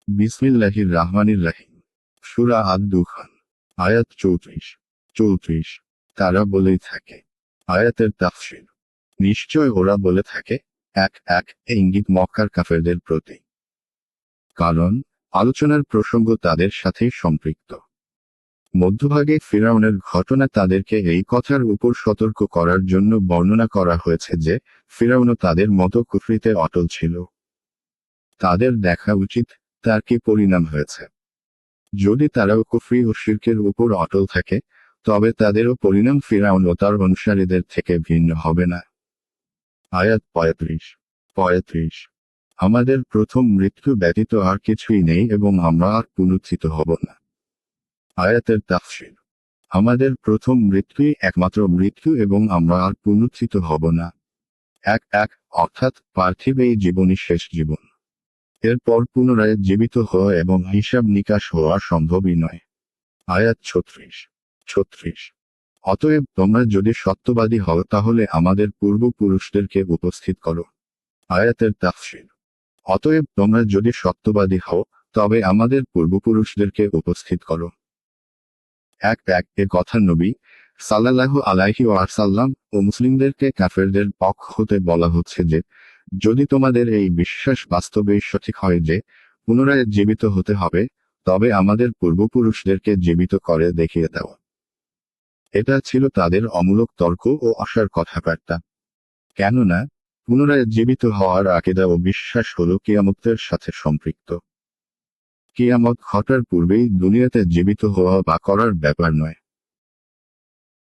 বিসমিল্লাহির রাহমানির রাহিম। সূরা আদ-দুখান, আয়াত 34। তারা বলেই থাকে। আয়াতের তাফসীর। নিশ্চয় ওরা বলে থাকে, এক এক এ ইঙ্গিত মক্কার কাফেরদের প্রতি। কারণ আলোচনার প্রসঙ্গ তাদের সাথেই সম্পৃক্ত। মধ্যভাগে ফিরআউনের ঘটনা তাদেরকে এই কথার উপর সতর্ক করার জন্য বর্ণনা করা হয়েছে যে, ফিরআউনও তাদের মতো কুফরিতে অটল ছিল। তাদের দেখা উচিত তার কি পরিণাম হয়েছে। যদি তারাও কুফরি ও শিরকের উপর অটল থাকে, তবে তাদেরও পরিণাম ফিরআউন ও তার অনুসারীদের থেকে ভিন্ন হবে না। আয়াত 35। আমাদের প্রথম মৃত্যু ব্যতীত আর কিছুই নেই এবং আমরা আর পুনরুত্থিত হব না। আয়াতের তাফসীর। আমাদের প্রথম মৃত্যুই একমাত্র মৃত্যু এবং আমরা আর পুনরুত্থিত হব না। এক অর্থাৎ পার্থিব এই জীবনই শেষ জীবন। এরপর পুনরায় জীবিত হওয়া এবং হিসাব নিকাশ হওয়া সম্ভবই নয়। আয়াত 36। অতএব তোমরা যদি সত্যবাদী হও তাহলে আমাদের পূর্বপুরুষদেরকে উপস্থিত করো। আয়াতের তাফসীর। অতএব তোমরা যদি সত্যবাদী হও, তবে আমাদের পূর্বপুরুষদেরকে উপস্থিত করো। এক এ কথা নবী সাল্লাল্লাহু আলাইহি ওয়াসাল্লাম ও মুসলিমদেরকে কাফেরদের পক্ষ হতে বলা হচ্ছে যে, যদি তোমাদের এই বিশ্বাস বাস্তবেই সঠিক হয় যে পুনরায় জীবিত হতে হবে, তবে আমাদের পূর্বপুরুষদেরকে জীবিত করে দেখিয়ে দাও। এটা ছিল তাদের অমূলক তর্ক ও আশার কথাবার্তা। কেননা পুনরায় জীবিত হওয়ার আকীদা ও বিশ্বাস হল কিয়ামতের সাথে সম্পৃক্ত। কিয়ামত ঘটার পূর্বেই দুনিয়াতে জীবিত হওয়া বা করার ব্যাপার নয়।